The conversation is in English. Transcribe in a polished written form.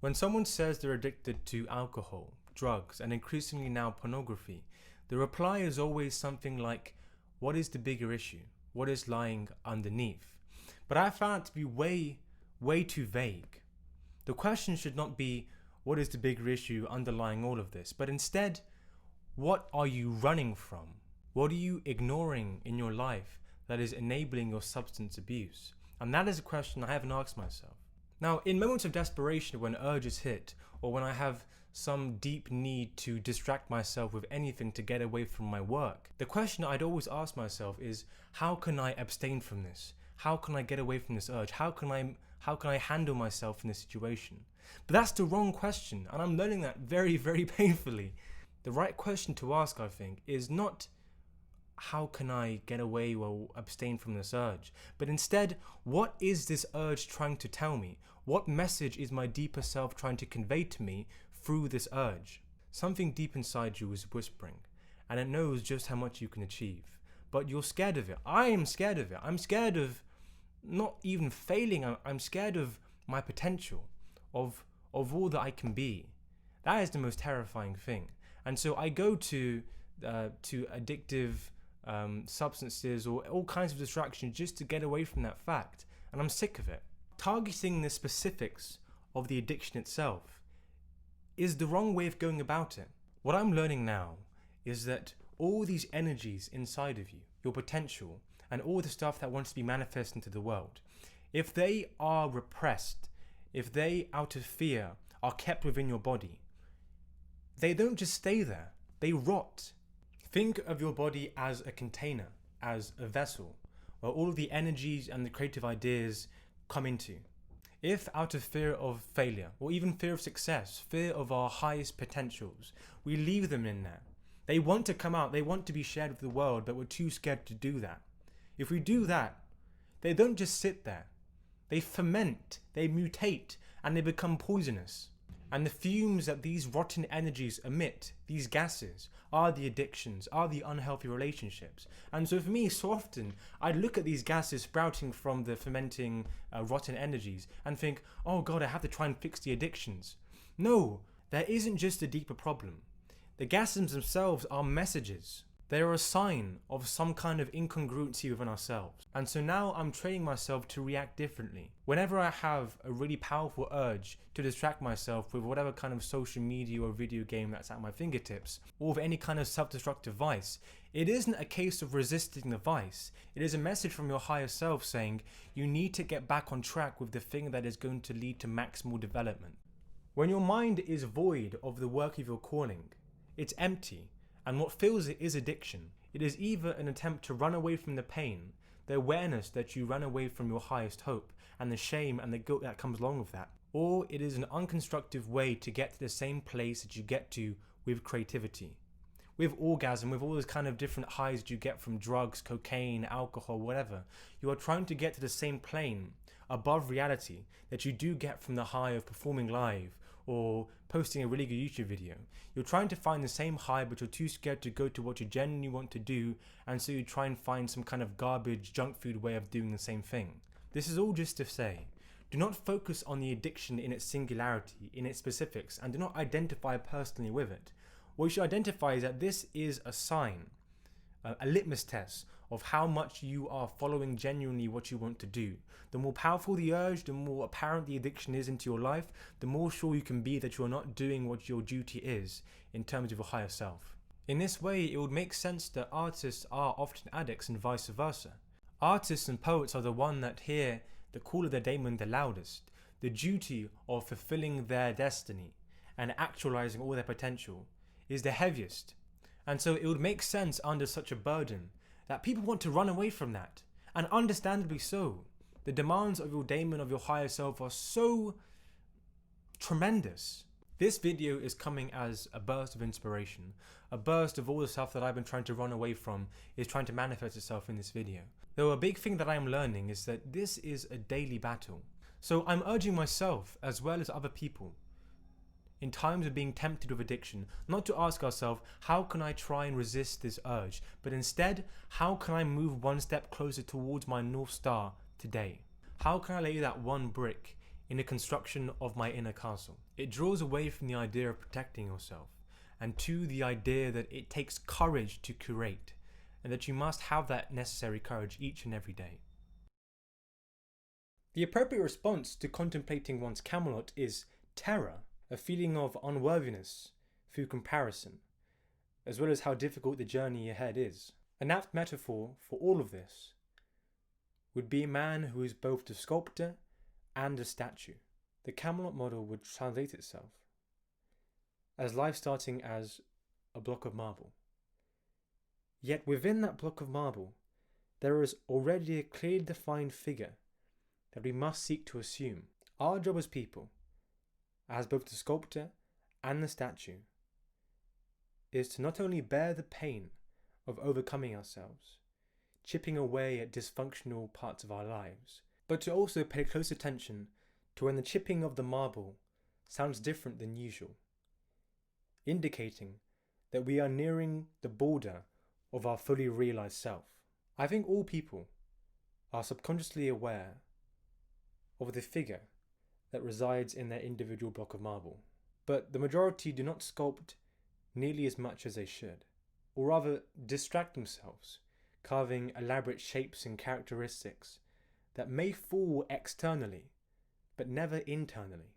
When someone says they're addicted to alcohol, drugs, and increasingly now pornography, the reply is always something like, what is the bigger issue? What is lying underneath? But I found it to be way too vague. The question should not be, what is the bigger issue underlying all of this? But instead, what are you running from? What are you ignoring in your life that is enabling your substance abuse? And that is a question I haven't asked myself. Now, in moments of desperation, when urges hit, or when I have some deep need to distract myself with anything to get away from my work, the question I'd always ask myself is, how can I abstain from this? How can I get away from this urge? How can I handle myself in this situation? But that's the wrong question, and I'm learning that very, very painfully. The right question to ask, I think, is not how can I get away or abstain from this urge, but instead, what is this urge trying to tell me? What message is my deeper self trying to convey to me through this urge? Something deep inside you is whispering, and it knows just how much you can achieve, but you're scared of it. I am scared of it. I'm scared of not even failing. I'm scared of my potential, of all that I can be. That is the most terrifying thing. And so I go to addictive substances or all kinds of distractions just to get away from that fact, and I'm sick of it. Targeting the specifics of the addiction itself is the wrong way of going about it. What I'm learning now is that all these energies inside of you, your potential, and all the stuff that wants to be manifest into the world, if they are repressed, if they, out of fear, are kept within your body, they don't just stay there, they rot. Think of your body as a container, as a vessel, where all of the energies and the creative ideas come into. If out of fear of failure, or even fear of success, fear of our highest potentials, we leave them in there, they want to come out, they want to be shared with the world, but we're too scared to do that. If we do that, they don't just sit there. They ferment, they mutate, and they become poisonous. And the fumes that these rotten energies emit, these gases, are the addictions, are the unhealthy relationships. And so for me, so often, I look at these gases sprouting from the fermenting rotten energies and think, oh God, I have to try and fix the addictions. No, there isn't just a deeper problem. The gases themselves are messages. They are a sign of some kind of incongruency within ourselves. And so now I'm training myself to react differently. Whenever I have a really powerful urge to distract myself with whatever kind of social media or video game that's at my fingertips, or with any kind of self-destructive vice, it isn't a case of resisting the vice. It is a message from your higher self saying, you need to get back on track with the thing that is going to lead to maximal development. When your mind is void of the work of your calling, it's empty. And what fills it is addiction. It is either an attempt to run away from the pain, the awareness that you ran away from your highest hope, and the shame and the guilt that comes along with that, or it is an unconstructive way to get to the same place that you get to with creativity, with orgasm, with all those kind of different highs that you get from drugs, cocaine, alcohol, whatever. You are trying to get to the same plane above reality that you do get from the high of performing live or posting a really good YouTube video. You're trying to find the same high, but you're too scared to go to what you genuinely want to do, and so you try and find some kind of garbage, junk food way of doing the same thing. This is all just to say, do not focus on the addiction in its singularity, in its specifics, and do not identify personally with it. What you should identify is that this is a sign, a litmus test of how much you are following genuinely what you want to do. The more powerful the urge, the more apparent the addiction is into your life, the more sure you can be that you are not doing what your duty is in terms of your higher self. In this way, it would make sense that artists are often addicts and vice versa. Artists and poets are the one that hear the call of their daemon the loudest, the duty of fulfilling their destiny and actualizing all their potential is the heaviest. And so it would make sense under such a burden that people want to run away from that, and understandably so. The demands of your daemon, of your higher self, are so tremendous. This video is coming as a burst of inspiration, a burst of all the stuff that I've been trying to run away from is trying to manifest itself in this video. Though a big thing that I am learning is that this is a daily battle. So I'm urging myself, as well as other people, in times of being tempted with addiction, not to ask ourselves, how can I try and resist this urge? But instead, how can I move one step closer towards my North Star today? How can I lay that one brick in the construction of my inner castle. It draws away from the idea of protecting yourself and to the idea that it takes courage to curate and that you must have that necessary courage each and every day. The appropriate response to contemplating one's Camelot is terror, a feeling of unworthiness through comparison, as well as how difficult the journey ahead is. An apt metaphor for all of this would be a man who is both the sculptor and a statue. The Camelot model would translate itself as life starting as a block of marble. Yet within that block of marble, there is already a clearly defined figure that we must seek to assume. Our job as people, as both the sculptor and the statue, is to not only bear the pain of overcoming ourselves, chipping away at dysfunctional parts of our lives, but to also pay close attention to when the chipping of the marble sounds different than usual, indicating that we are nearing the border of our fully realized self. I think all people are subconsciously aware of the figure that resides in their individual block of marble, but the majority do not sculpt nearly as much as they should, or rather distract themselves, carving elaborate shapes and characteristics that may fall externally, but never internally.